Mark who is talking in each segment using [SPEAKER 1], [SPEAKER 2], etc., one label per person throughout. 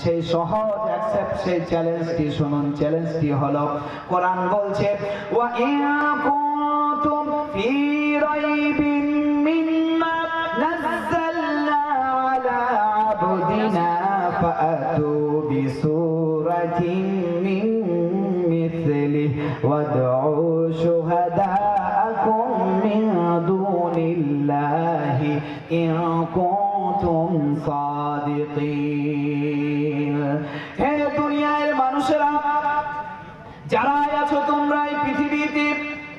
[SPEAKER 1] সেই সহজ অ্যাকসেপ্ট সেই চ্যালেঞ্জটি শুনুন। চ্যালেঞ্জটি হলো কোরআন বলছে ওয়া ইন কুনতুম ফি রাইবিন মিম্মা নাযালনা আলা আবদিনা ফাআতু বিসূরাতিন মিন মিসলিহি ওয়াদউ শুহাদাআকুম মিন দুনিল্লাহি ইন কুনতুম সাদিকিন। হে দুনিয়ার মানুষেরা, যারা আছো তোমরা এই পৃথিবীতে,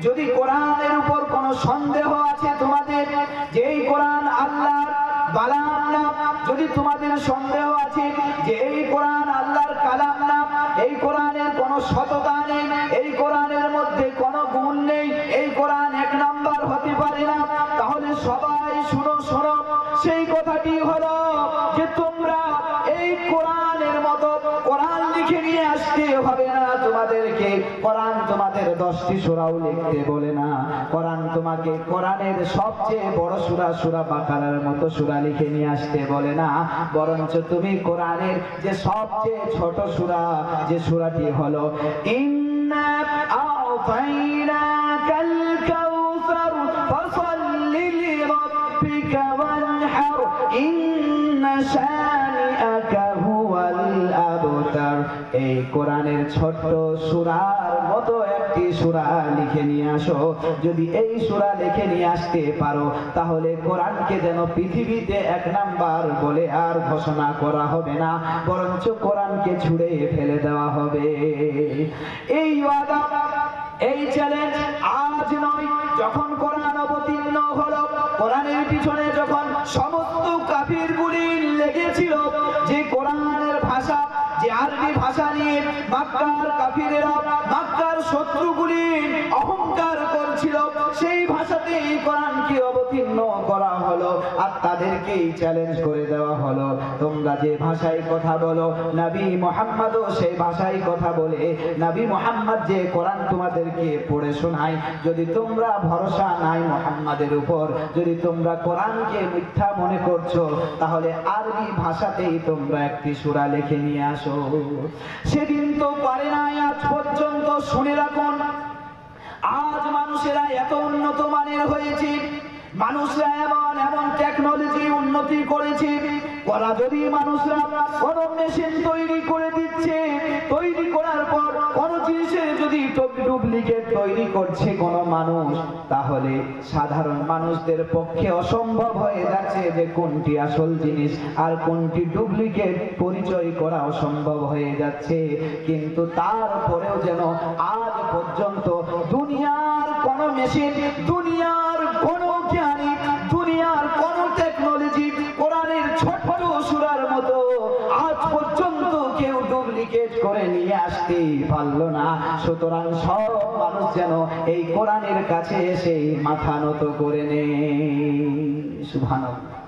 [SPEAKER 1] যদি কোরআনের উপর কোনো সন্দেহ আছে তোমাদের যে এই কোরআন আল্লাহর কালাম না, যদি তোমাদের সন্দেহ আছে যে এই কোরআন আল্লাহর কালাম না, এই কোরআনের কোনো সততা নেই, এই কোরআনের মধ্যে কোনো গুণ নেই, এই কোরআন এক নাম্বার হতে পারে না, তাহলে সবাই শুনো শুনো, সেই কথাটি হলো যে তোমরা এই কোরআনের মতো কোরআন লিখে নিয়ে আসতে হবে না তোমাদেরকে। কোরআন তোমাদের 10টি সূরাও লিখতে বলে না। কোরআন তোমাকে কোরআনের সবচেয়ে বড় সূরা সূরা বাকারার মতো সূরা লিখে নিয়ে আসতে বলে না, বরঞ্চ তুমি কোরআনের যে সবচেয়ে ছোট সূরা, যে সূরাটি হলো ইন্না আ'তাইনাকাল কাউসার ফাসাল্লি লিরাব্বিকা ওয়ানহার ইন্না শানিআকা হুয়াল আবতার। এই কোরআনের ছোট্ট সূরার মতো একটি সূরা লিখে নিয়ে আসো। যদি এই সূরা লিখে নিয়ে আসতে পারো, তাহলে কোরআনকে যেন পৃথিবীতে এক নাম্বার বলে আর ঘোষণা করা হবে না, বরঞ্চ কোরআনকে ছুঁড়ে ফেলে দেওয়া হবে। এই ওয়াদা, এই চ্যালেঞ্জ আজ নয়, যখন কোরআন অবতীর্ণ হলো, কোরআনের পিছনে যখন সমস্ত কাফিরগুলি লেগেছিল, যে কোরআনের ভাষা, যে আরবি ভাষা নিয়ে মক্কার কাফিরেরা, মক্কার শত্রুগুলি অহংকার করছিল, সেই ভাষাতে এই কোরআনকে অবতীর্ণ করা হলো আর তাদেরকেই চ্যালেঞ্জ করে দেওয়া হলো, তোমরা যে ভাষায় কথা বলো নবী মুহাম্মদও সেই ভাষায় কথা বলে। নবী মুহাম্মদ যে কোরআন তোমাদেরকে পড়ে শোনায়, যদি তোমরা ভরসা নাই মুহাম্মাদের উপর, যদি তোমরা কোরআনকে মিথ্যা মনে করছো, তাহলে আরবি ভাষাতেই তোমরা একটি সূরা লিখে নিয়ে আসো। সেদিন তো পারে নাই, আজ পর্যন্ত। শুনে রাখুন, আজ মানুষেরা এত উন্নত মানের হয়েছে, মানুষরা এমন এমন টেকনোলজি উন্নতি করেছে, ওরা যদি মানুষরা কোন মেশিন তৈরি করে দিচ্ছে, তৈরি করার পর কোন জিনিসের যদি ডুপ্লিকেট তৈরি করছে কোন মানুষ, তাহলে সাধারণ মানুষদের পক্ষে অসম্ভব হয়ে যাচ্ছে যে কোনটি আসল জিনিস আর কোনটি ডুপ্লিকেট পরিচয় করা অসম্ভব হয়ে যাচ্ছে। কিন্তু তারপরেও যেন আজ পর্যন্ত দুনিয়ার কোন মেশিন, দুনিয়ার কোন জ্ঞানী, দুনিয়ার কোন টেকনোলজি কোরআনের ছোট্ট সূরার মতো আজ পর্যন্ত কেউ ডুপ্লিকেট করে নিয়ে আসতে পারলো না। সুতরাং সব মানুষ যেন এই কোরআনের কাছে এসে মাথা নত করে নেয়। সুবহানাল্লাহ।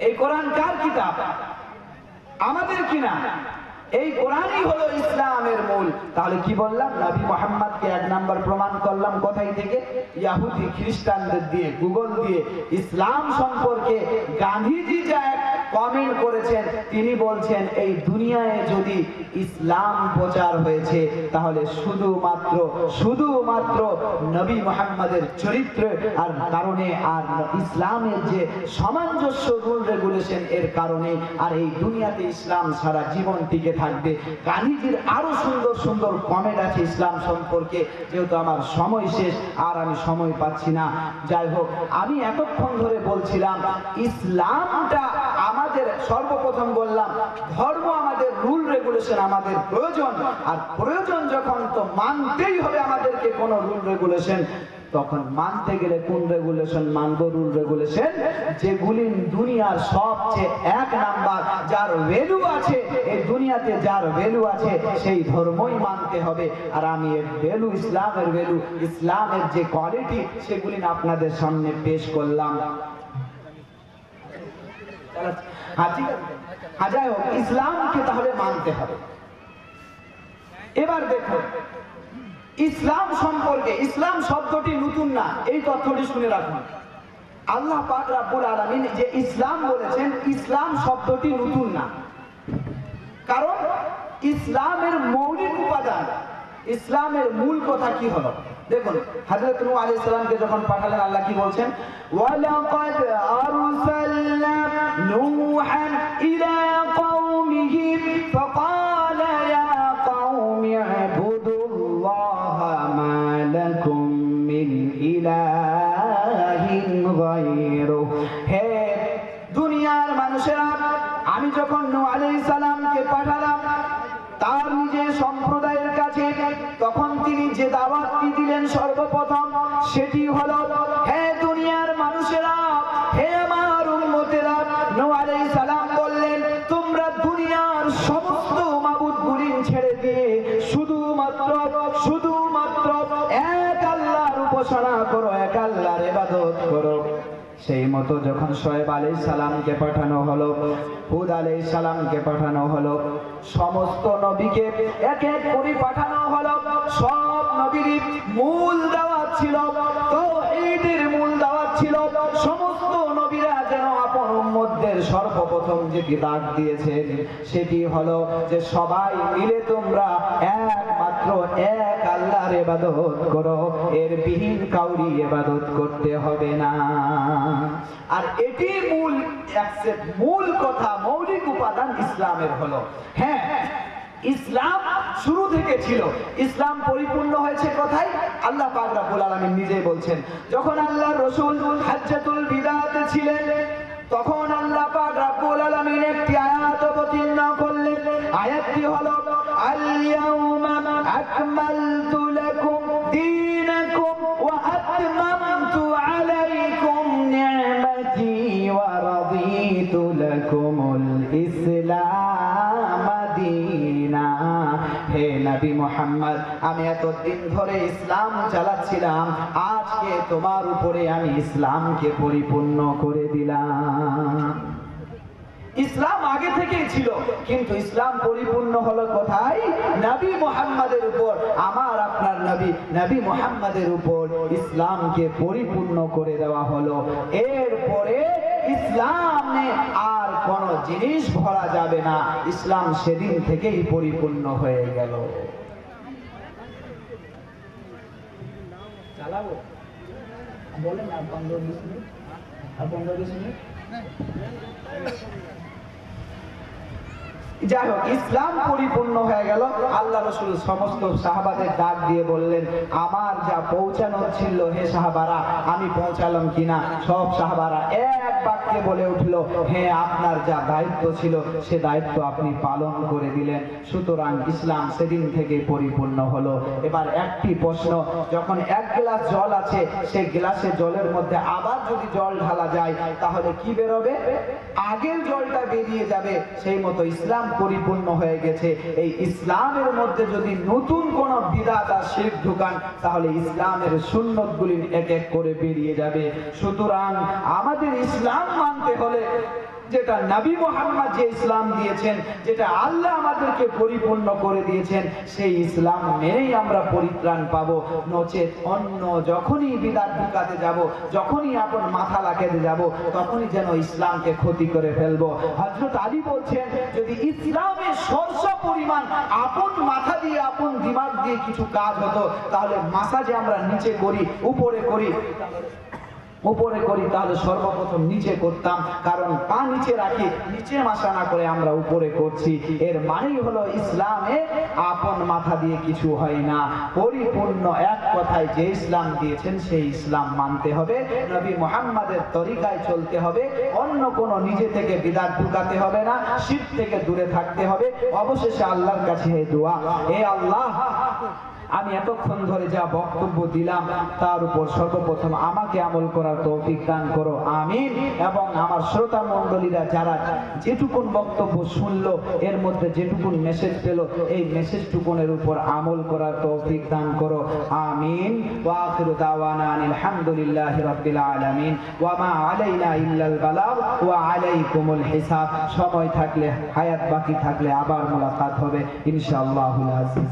[SPEAKER 1] এই কোরআন কার কিতাব? আমাদের কিনা? এই কোরআনই হলো ইসলামের মূল। তাহলে কি বললাম? নবী মুহাম্মদকে এক নাম্বার প্রমাণ করলাম কোথায় থেকে? ইহুদি খ্রিস্টানদের দিয়ে, গুগল দিয়ে। ইসলাম সম্পর্কে গান্ধীজি যা কমেন্ট করেছেন, তিনি বলছেন এই দুনিয়ায় যদি ইসলাম প্রচার হয়েছে তাহলে শুধুমাত্র নবী মুহাম্মদের চরিত্র আর কারণে, আর ইসলামের যে সামঞ্জস্য রুল রেগুলেশন এর কারণে, আর এই দুনিয়াতে ইসলাম সারা জীবন টিকে থাকবে। গান্ধীজির আরো সুন্দর সুন্দর কমেন্ট আছে ইসলাম সম্পর্কে, যেহেতু আমার সময় শেষ আর আমি সময় পাচ্ছি না। যাই হোক, আমি এতক্ষণ ধরে বলছিলাম ইসলামটা আমাদের, সর্বপ্রথম বললাম ধর্ম আমাদের, রুল রেগুলেশন আমাদের প্রয়োজন, আর প্রয়োজন যখন তো মানতেই হবে আমাদেরকে কোন রুল রেগুলেশন। তখন মানতে গেলে কোন রেগুলেশন মানবো? রুল রেগুলেশন যেগুলি দুনিয়ার সবচেয়ে এক নাম্বার, যার ভ্যালু আছে এই দুনিয়াতে, যার ভ্যালু আছে সেই ধর্মই মানতে হবে। আর আমি এর ভ্যালু, ইসলামের ভ্যালু, ইসলামের যে কোয়ালিটি, সেগুলি আপনাদের সামনে পেশ করলাম। যাই হোক, ইসলামকে তাহলে মানতে হবে। এবার দেখুন ইসলাম সম্পর্কে, ইসলাম শব্দটি নতুন না, এই তথ্যটি শুনে রাখুন। আল্লাহ পাক রব্বুল আলামিন যে ইসলাম বলেছেন, ইসলাম শব্দটি নতুন না। ইসলামের মৌলিক উপাদান, ইসলামের মূল কথা কি হলো? দেখুন হযরত নূহ আলাইহিস সালামকে যখন পাঠালেন আল্লাহ কি বলছেন, ওয়ালাকাদ আরসালনা নূহান ইলা কওমিহি ফাকালা ইয়া কওমি ইবুদুল্লাহা মা লাকুম মিন ইলাহিন গায়রুহু। হে দুনিয়ার মানুষেরা, আমি যখন নূহ আলাইহিস সালামকে পাঠালাম তার নিজের সম্প্রদায়ের কাছে, তখন তিনি যে দাওয়াতটি দিলেন সর্বপ্রথম সেটি হলো, হে দুনিয়ার মানুষেরা, হে আমার উম্মতেরা, নূহ আলাইহিস সালাম বললেন তোমরা দুনিয়ার সমস্ত মাবুদগুলি ছেড়ে দিয়ে শুধুমাত্র এক আল্লাহর উপাসনা করো, এক আল্লাহর ইবাদত করো। সেই মতো যখন শোয়েব আলাইহিস সালামকে পাঠানো হলো, হুদ আলাইহিস সালামকে পাঠানো হলো, সমস্ত নবীকে এক এক করে পাঠানো হলো। সব নবীরই মূল দাওয়াত ছিল তাওহীদের, মূল দাওয়াত ছিল সমস্ত নবীরা যেন আপন উম্মতদের সর্বপ্রথম যে ডাক দিয়েছেন সেটি হলো যে সবাই মিলে তোমরা একমাত্র এক আল্লাহর ইবাদত করো, এর বিহীন কাউরি ইবাদত করতে হবে না। আর এটি মূল কথা, মৌলিক উপাদান ইসলামের হলো। হ্যাঁ, ইসলাম শুরু থেকে ছিল। ইসলাম পরিপূর্ণ হয়েছে কোথায়? আল্লাহ পাক রব্বুল আলামিন নিজেই বলছেন, যখন আল্লাহর রাসূল হাজ্জাতুল বিদাতে ছিলেন তখন আল্লাহ পাক রব্বুল আলামিন একটি আয়াত অবতীর্ণ করলেন। আয়াতটি হলো, আল ইয়াউমা আকমালতু লাকুম দীনাকুম ওয়া আতমামতু আলাইকুম নি'মাতি ওয়া রাদিতু লাকুমুল ইসলাম দীনা। হে নবী মুহাম্মদ, আমি এতদিন ধরে ইসলাম চালাচ্ছিলাম, আজকে তোমার উপরে আমি ইসলামকে পরিপূর্ণ করে দিলাম। ইসলাম আগে থেকেই ছিল, কিন্তু ইসলাম পরিপূর্ণ হলো কোথায়? নবী মুহাম্মাদের উপর। আমার আপনার নবী মুহাম্মাদের উপর ইসলামকে পরিপূর্ণ করে দেওয়া হলো। এরপরে ইসলামে আর কোন জিনিস ভরা যাবে না। ইসলাম সেদিন থেকেই পরিপূর্ণ হয়ে গেল। চালাবো বলেন না, 15-20 মিনিট, আর 15-20 মিনিট। যাই হোক, ইসলাম পরিপূর্ণ হয়ে গেল। আল্লাহ রাসূল সমস্ত সাহাবাদের ডাক দিয়ে বললেন, আমার যা পৌঁছানোর ছিল হে সাহাবারা, আমি পৌঁছালাম কিনা? সব সাহাবারা এক বাক্যে বলে উঠল, হ্যাঁ, আপনার যা দায়িত্ব ছিল সে দায়িত্ব আপনি পালন করে দিলেন। সুতরাং ইসলাম সেদিন থেকে পরিপূর্ণ হলো। এবার একটি প্রশ্ন, যখন এক গ্লাস জল আছে, সেই গ্লাসে জলের মধ্যে আবার যদি জল ঢালা যায় তাহলে কি বেরোবে? আগের জলটা বেরিয়ে যাবে। সেই মতো ইসলাম পরিপূর্ণ হয়ে গেছে। এই ইসলামের মধ্যে যদি নতুন কোন বিদআত আর শিরক ঢুকান তাহলে ইসলামের সুন্নতগুলি এক এক করে বেরিয়ে যাবে। সুতরাং আমাদের ইসলাম মানতে হলে যেটা নবী মুহাম্মদ যে ইসলাম দিয়েছেন, যেটা আল্লাহ আমাদেরকে পরিপূর্ণ করে দিয়েছেন, সেই ইসলাম মেনেই আমরা পরিত্রাণ পাবো। নচেত অন্য যখনই বিদআত ঢুকাতে যাব, যখনই আপন মাথা লাগাতে যাব, তখনই যেন ইসলামকে ক্ষতি করে ফেলবো। হযরত আলী বলছেন, যদি ইসলামের সরষ পরিমাণ আপন মাথা দিয়ে, আপন দিমাগ দিয়ে কিছু কাজ হতো, তাহলে মাসাজে আমরা নিচে করি, উপরে করি, তাহলে সর্বপ্রথম নিচে করতাম। কারণ পা নিচে রাখি, নিচে মাসা না করে আমরা উপরে করছি। এর মানেই হলো ইসলামে আপন মাথা দিয়ে কিছু হয় না। পরিপূর্ণ এক কথায় যে ইসলাম দিয়েছেন সেই ইসলাম মানতে হবে, নবী মুহাম্মাদের তরিকায় চলতে হবে। অন্য কোনো নিজে থেকে বিদআত ঢুকাতে হবে না, শিরক থেকে দূরে থাকতে হবে। অবশেষে আল্লাহর কাছে এই দোয়া, হে আল্লাহ, আমি এতক্ষণ ধরে যা বক্তব্য দিলাম তার উপর সর্বপ্রথম আমাকে আমল করার তৌফিক দান করো, আমিন। এবং আমার শ্রোতা মণ্ডলীরা যারা যেটুকুন বক্তব্য শুনলো, এর মধ্যে যেটুকুন মেসেজ পেল, এই মেসেজটুকুনের উপর আমল করার তৌফিক দান করো, আমিন। ওয়া আখিরু দাওয়ানা আলহামদুলিল্লাহি রাব্বিল আলামিন ওয়া মা আলাইনা ইল্লাল বালাগ ওয়া আলাইকুমুল হিসাব। সময় থাকলে, হায়াত বাকি থাকলে আবার মোলাকাত হবে ইনশাআল্লাহুল আজিজ।